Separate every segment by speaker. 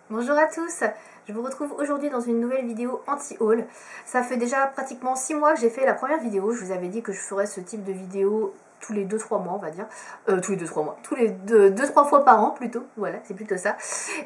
Speaker 1: Bonjour à tous, je vous retrouve aujourd'hui dans une nouvelle vidéo anti-haul. Ça fait déjà pratiquement 6 mois que j'ai fait la première vidéo. Je vous avais dit que je ferais ce type de vidéo tous les 2-3 mois, on va dire. Tous les 2-3 mois, tous les 2-3 fois par an plutôt, voilà, c'est plutôt ça.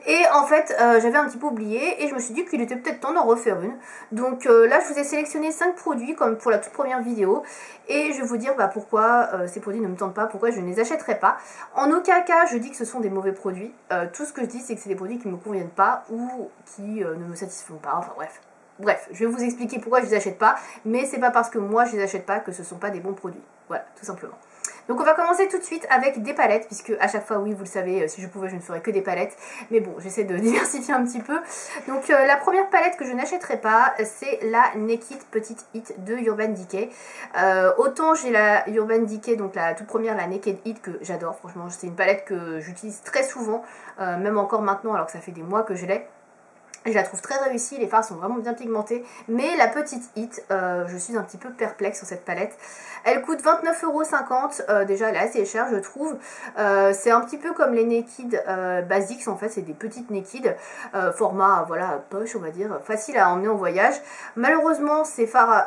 Speaker 1: Et en fait, j'avais un petit peu oublié et je me suis dit qu'il était peut-être temps d'en refaire une. Donc là, je vous ai sélectionné 5 produits comme pour la toute première vidéo. Et je vais vous dire pourquoi ces produits ne me tentent pas, pourquoi je ne les achèterai pas. En aucun cas, je dis que ce sont des mauvais produits. Tout ce que je dis, c'est que c'est des produits qui ne me conviennent pas ou qui ne me satisfont pas, enfin bref. Bref, je vais vous expliquer pourquoi je les achète pas, mais c'est pas parce que moi je les achète pas que ce sont pas des bons produits. Voilà, tout simplement. Donc on va commencer tout de suite avec des palettes, puisque à chaque fois, oui, vous le savez, si je pouvais, je ne ferais que des palettes. Mais bon, j'essaie de diversifier un petit peu. Donc la première palette que je n'achèterai pas, c'est la Naked Petite Hit de Urban Decay. Autant j'ai la Urban Decay, donc la toute première, la Naked Hit, que j'adore. Franchement, c'est une palette que j'utilise très souvent, même encore maintenant, alors que ça fait des mois que je l'ai. Je la trouve très réussie, les fards sont vraiment bien pigmentés. Mais la petite Hit, je suis un petit peu perplexe sur cette palette. Elle coûte 29,50 €, déjà elle est assez chère je trouve. C'est un petit peu comme les Naked Basics en fait, c'est des petites Naked, format voilà poche on va dire, facile à emmener en voyage. Malheureusement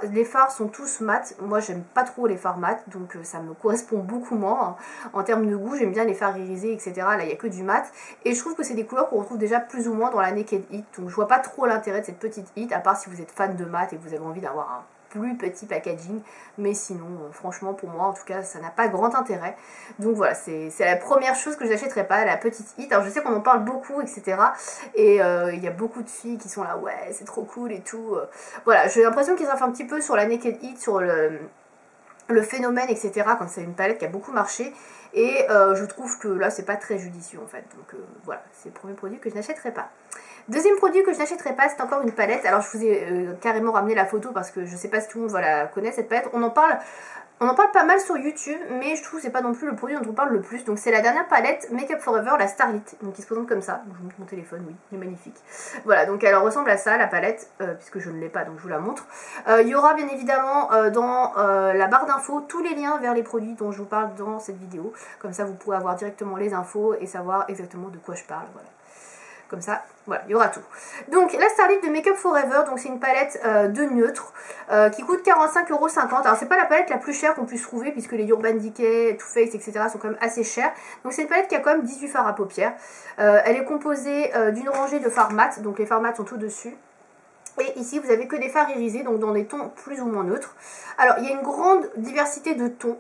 Speaker 1: les fards sont tous mat, moi j'aime pas trop les fards mat, donc ça me correspond beaucoup moins. En termes de goût, j'aime bien les fards irisés etc, là il n'y a que du mat. Et je trouve que c'est des couleurs qu'on retrouve déjà plus ou moins dans la Naked Hit. Donc je vois pas trop l'intérêt de cette petite hit, à part si vous êtes fan de mat et que vous avez envie d'avoir un plus petit packaging. Mais sinon, franchement, pour moi, en tout cas, ça n'a pas grand intérêt. Donc voilà, c'est la première chose que je n'achèterai pas, la petite hit. Alors je sais qu'on en parle beaucoup, etc. Et il y a beaucoup de filles qui sont là, ouais, c'est trop cool et tout. Voilà, j'ai l'impression qu'ils s'en un petit peu sur la Naked Hit, sur le phénomène, etc. Quand c'est une palette qui a beaucoup marché. Et je trouve que là, c'est pas très judicieux, en fait. Donc voilà, c'est le premier produit que je n'achèterai pas. Deuxième produit que je n'achèterai pas, c'est encore une palette. Alors je vous ai carrément ramené la photo parce que je sais pas si tout le monde la connaît cette palette. On en parle pas mal sur YouTube, mais je trouve que c'est pas non plus le produit dont on parle le plus. Donc c'est la dernière palette Make Up For Ever, la Starlit. Donc il se présente comme ça. Donc, je vous montre mon téléphone, oui, il est magnifique. Voilà, donc elle ressemble à ça, la palette, puisque je ne l'ai pas, donc je vous la montre. Il y aura bien évidemment dans la barre d'infos tous les liens vers les produits dont je vous parle dans cette vidéo. Comme ça vous pourrez avoir directement les infos et savoir exactement de quoi je parle. Voilà. Comme ça, voilà, il y aura tout. Donc la Starlit de Make Up For Ever, donc c'est une palette de neutre qui coûte 45,50 €. Alors c'est pas la palette la plus chère qu'on puisse trouver puisque les Urban Decay, Too Faced, etc. sont quand même assez chers. Donc c'est une palette qui a quand même 18 fards à paupières. Elle est composée d'une rangée de fards mat, donc les fards mat sont au-dessus. Et ici vous avez que des fards irisés, donc dans des tons plus ou moins neutres. Alors il y a une grande diversité de tons.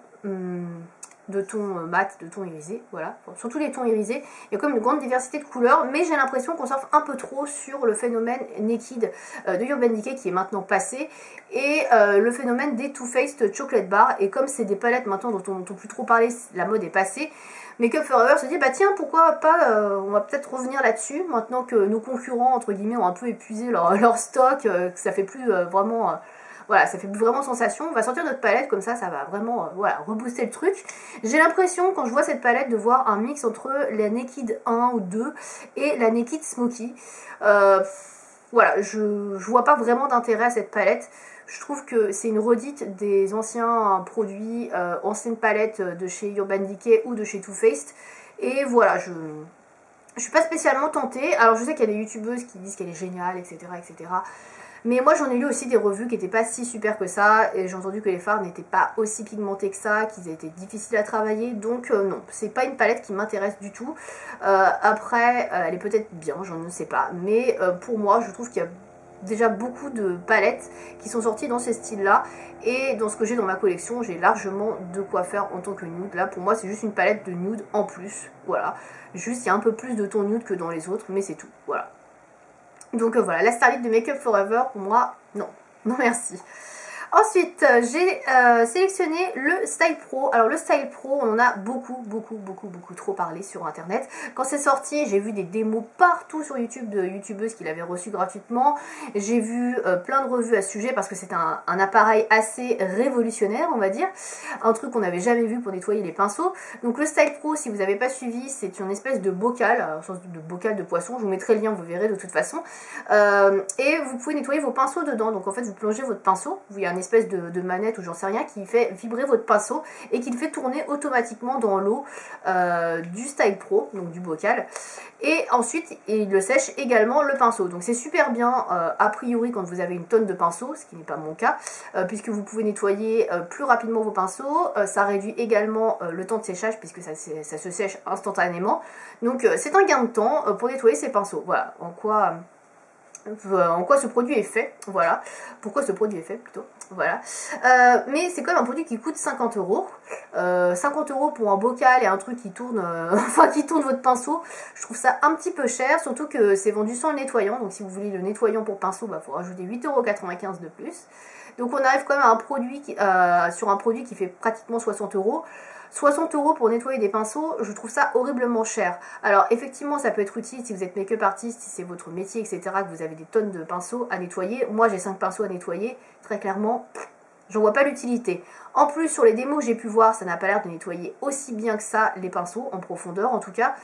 Speaker 1: De tons mat, de tons irisés, voilà, bon, surtout les tons irisés, il y a quand même une grande diversité de couleurs, mais j'ai l'impression qu'on surfe un peu trop sur le phénomène Naked de Urban Decay qui est maintenant passé, et le phénomène des Too Faced Chocolate Bar, et comme c'est des palettes maintenant dont on n'entend plus trop parler, la mode est passée, Make Up For Ever se dit bah tiens pourquoi pas, on va peut-être revenir là-dessus, maintenant que nos concurrents entre guillemets ont un peu épuisé leur stock, que ça fait plus vraiment... Voilà, ça fait vraiment sensation. On va sortir notre palette, comme ça, ça va vraiment voilà, rebooster le truc. J'ai l'impression, quand je vois cette palette, de voir un mix entre la Naked 1 ou 2 et la Naked Smoky. Voilà, je vois pas vraiment d'intérêt à cette palette. Je trouve que c'est une redite des anciens produits, anciennes palettes de chez Urban Decay ou de chez Too Faced. Et voilà, je suis pas spécialement tentée. Alors je sais qu'il y a des youtubeuses qui disent qu'elle est géniale, etc. etc. Mais moi j'en ai lu aussi des revues qui n'étaient pas si super que ça, et j'ai entendu que les fards n'étaient pas aussi pigmentés que ça, qu'ils étaient difficiles à travailler, donc non, c'est pas une palette qui m'intéresse du tout. Après, elle est peut-être bien, j'en ne sais pas, mais pour moi je trouve qu'il y a déjà beaucoup de palettes qui sont sorties dans ces styles-là, et dans ce que j'ai dans ma collection, j'ai largement de quoi faire en tant que nude. Là pour moi c'est juste une palette de nude en plus, voilà. Juste il y a un peu plus de ton nude que dans les autres, mais c'est tout, voilà. Donc voilà, la Starlit de Make Up For Ever, pour moi, non. Non merci. Ensuite, j'ai sélectionné le Style Pro. Alors le Style Pro, on en a beaucoup trop parlé sur internet. Quand c'est sorti, j'ai vu des démos partout sur YouTube de youtubeuses qui l'avaient reçu gratuitement. J'ai vu plein de revues à ce sujet parce que c'est un appareil assez révolutionnaire, on va dire. Un truc qu'on n'avait jamais vu pour nettoyer les pinceaux. Donc le Style Pro, si vous n'avez pas suivi, c'est une espèce de bocal, au sens de bocal de poisson. Je vous mettrai le lien, vous verrez de toute façon. Et vous pouvez nettoyer vos pinceaux dedans. Donc en fait, vous plongez votre pinceau, il y a un espèce de manette ou j'en sais rien qui fait vibrer votre pinceau et qui le fait tourner automatiquement dans l'eau du Style Pro, donc du bocal. Et ensuite, il le sèche également le pinceau. Donc c'est super bien, a priori, quand vous avez une tonne de pinceaux, ce qui n'est pas mon cas, puisque vous pouvez nettoyer plus rapidement vos pinceaux. Ça réduit également le temps de séchage, puisque ça se sèche instantanément. Donc c'est un gain de temps pour nettoyer ces pinceaux. Voilà en quoi ce produit est fait, voilà, pourquoi ce produit est fait plutôt, voilà, mais c'est quand même un produit qui coûte 50 €, 50 € pour un bocal et un truc qui tourne, enfin qui tourne votre pinceau, je trouve ça un petit peu cher, surtout que c'est vendu sans le nettoyant, donc si vous voulez le nettoyant pour pinceau, bah faut rajouter 8,95 € de plus, donc on arrive quand même à un produit sur un produit qui fait pratiquement 60 €. 60 € pour nettoyer des pinceaux, je trouve ça horriblement cher. Alors effectivement ça peut être utile si vous êtes make-up artiste, si c'est votre métier, etc., que vous avez des tonnes de pinceaux à nettoyer. Moi j'ai 5 pinceaux à nettoyer, très clairement, j'en vois pas l'utilité. En plus sur les démos que j'ai pu voir, ça n'a pas l'air de nettoyer aussi bien que ça les pinceaux, en profondeur en tout cas.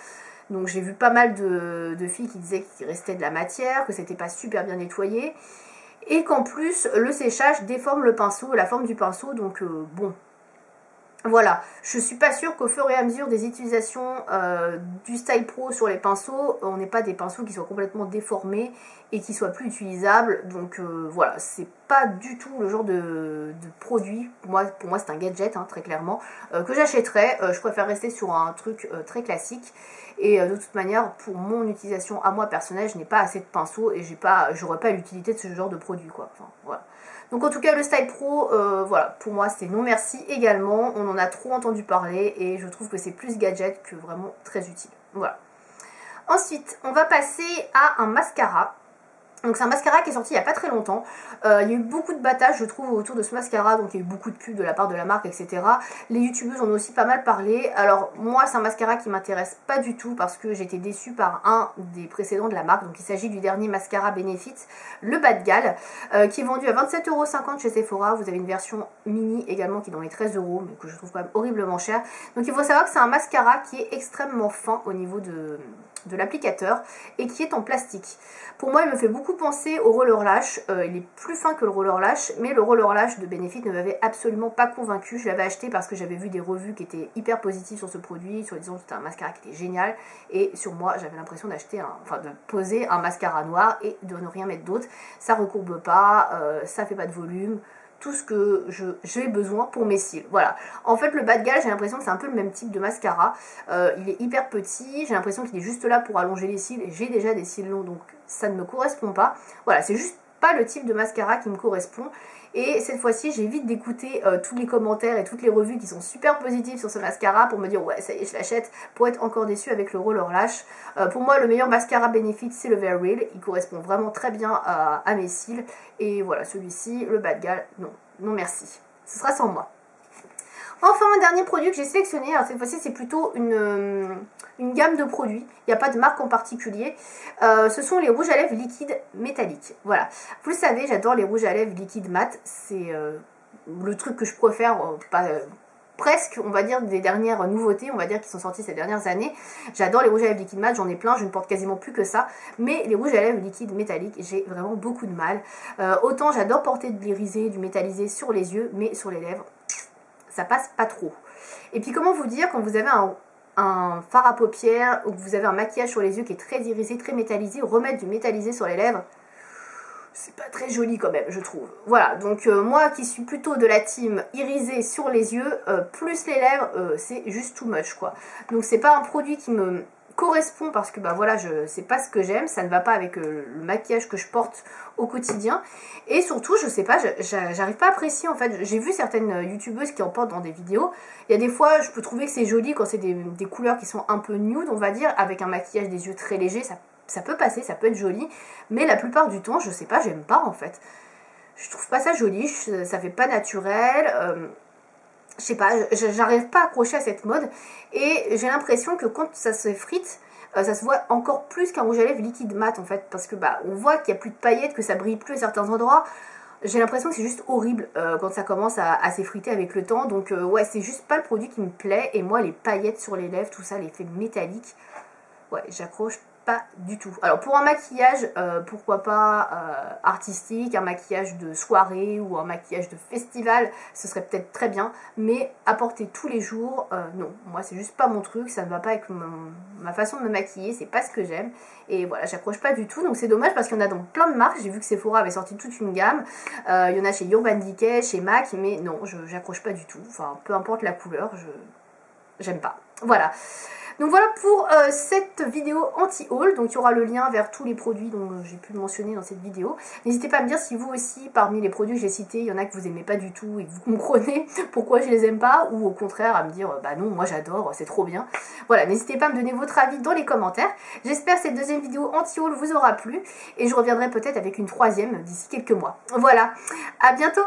Speaker 1: Donc j'ai vu pas mal de filles qui disaient qu'il restait de la matière, que c'était pas super bien nettoyé. Et qu'en plus le séchage déforme le pinceau, la forme du pinceau, donc bon... Voilà, je suis pas sûre qu'au fur et à mesure des utilisations du Style Pro sur les pinceaux, on n'ait pas des pinceaux qui soient complètement déformés et qui soient plus utilisables. Donc voilà, c'est pas du tout le genre de produit, pour moi c'est un gadget, hein, très clairement, que j'achèterais. Je préfère rester sur un truc très classique. Et de toute manière, pour mon utilisation à moi personnelle, je n'ai pas assez de pinceaux et j'aurais pas l'utilité de ce genre de produit, quoi. Enfin, voilà. Donc en tout cas le Style Pro, voilà, pour moi c'est non merci également, on en a trop entendu parler et je trouve que c'est plus gadget que vraiment très utile. Voilà. Ensuite, on va passer à un mascara. Donc c'est un mascara qui est sorti il n'y a pas très longtemps. Il y a eu beaucoup de battage je trouve autour de ce mascara, donc il y a eu beaucoup de pubs de la part de la marque, etc. Les youtubeuses en ont aussi pas mal parlé. Alors moi c'est un mascara qui m'intéresse pas du tout parce que j'ai été déçue par un des précédents de la marque. Donc il s'agit du dernier mascara Benefit, le Bas de Galle, qui est vendu à 27,50 € chez Sephora. Vous avez une version mini également qui est dans les 13 €, mais que je trouve quand même horriblement cher. Donc il faut savoir que c'est un mascara qui est extrêmement fin au niveau de l'applicateur et qui est en plastique. Pour moi il me fait beaucoup penser au roller lash, il est plus fin que le roller lash, mais le roller lash de Benefit ne m'avait absolument pas convaincu. Je l'avais acheté parce que j'avais vu des revues qui étaient hyper positives sur ce produit, sur disant que c'était un mascara qui était génial, et sur moi j'avais l'impression de poser un mascara noir et de ne rien mettre d'autre. Ça recourbe pas, ça fait pas de volume, tout ce que j'ai besoin pour mes cils. Voilà. En fait, le Bas de Galle, j'ai l'impression que c'est un peu le même type de mascara. Il est hyper petit, j'ai l'impression qu'il est juste là pour allonger les cils, et j'ai déjà des cils longs, donc ça ne me correspond pas. Voilà, c'est juste pas le type de mascara qui me correspond. Et cette fois-ci, j'évite d'écouter tous les commentaires et toutes les revues qui sont super positives sur ce mascara pour me dire ouais, ça y est, je l'achète, pour être encore déçue avec le roller lash. Pour moi, le meilleur mascara Benefit, c'est le Very Real. Il correspond vraiment très bien à mes cils. Et voilà, celui-ci, le Bas de Galle, non, non merci. Ce sera sans moi. Enfin, un dernier produit que j'ai sélectionné, alors cette fois-ci c'est plutôt une gamme de produits, il n'y a pas de marque en particulier, ce sont les rouges à lèvres liquides métalliques. Voilà, vous le savez, j'adore les rouges à lèvres liquides mat, c'est le truc que je préfère, presque, on va dire, des dernières nouveautés, on va dire, qui sont sorties ces dernières années. J'adore les rouges à lèvres liquides mat, j'en ai plein, je ne porte quasiment plus que ça, mais les rouges à lèvres liquides métalliques, j'ai vraiment beaucoup de mal. Autant j'adore porter de l'irisé, du métallisé sur les yeux, mais sur les lèvres, ça passe pas trop. Et puis comment vous dire, quand vous avez un fard à paupières ou que vous avez un maquillage sur les yeux qui est très irisé, très métallisé, remettre du métallisé sur les lèvres, c'est pas très joli quand même, je trouve. Voilà, donc moi qui suis plutôt de la team irisé sur les yeux, plus les lèvres, c'est juste too much quoi. Donc c'est pas un produit qui me correspond parce que bah voilà, c'est pas ce que j'aime, ça ne va pas avec le maquillage que je porte au quotidien, et surtout je sais pas, j'arrive pas à apprécier en fait. J'ai vu certaines youtubeuses qui en portent dans des vidéos, il y a des fois je peux trouver que c'est joli quand c'est des couleurs qui sont un peu nude on va dire, avec un maquillage des yeux très léger, ça peut passer, ça peut être joli, mais la plupart du temps je sais pas, j'aime pas en fait, je trouve pas ça joli, ça fait pas naturel, je sais pas, j'arrive pas à accrocher à cette mode, et j'ai l'impression que quand ça s'effrite, ça se voit encore plus qu'un rouge à lèvres liquide mat en fait, parce que bah on voit qu'il n'y a plus de paillettes, que ça brille plus à certains endroits. J'ai l'impression que c'est juste horrible quand ça commence à s'effriter avec le temps, donc ouais, c'est juste pas le produit qui me plaît, et moi les paillettes sur les lèvres, tout ça, l'effet métallique, ouais, j'accroche pas du tout. Alors pour un maquillage, pourquoi pas artistique, un maquillage de soirée ou un maquillage de festival, ce serait peut-être très bien, mais à porter tous les jours, non. Moi c'est juste pas mon truc, ça ne va pas avec ma façon de me maquiller, c'est pas ce que j'aime. Et voilà, j'accroche pas du tout, donc c'est dommage parce qu'il y en a dans plein de marques. J'ai vu que Sephora avait sorti toute une gamme, il y en a chez Urban Decay, chez MAC, mais non, j'accroche pas du tout. Enfin, peu importe la couleur, j'aime pas. Voilà. Donc voilà pour cette vidéo anti-haul. Donc il y aura le lien vers tous les produits dont j'ai pu le mentionner dans cette vidéo. N'hésitez pas à me dire si vous aussi, parmi les produits que j'ai cités, il y en a que vous aimez pas du tout et que vous comprenez pourquoi je les aime pas, ou au contraire à me dire bah non, moi j'adore, c'est trop bien. Voilà, n'hésitez pas à me donner votre avis dans les commentaires. J'espère que cette deuxième vidéo anti-haul vous aura plu et je reviendrai peut-être avec une troisième d'ici quelques mois. Voilà, à bientôt!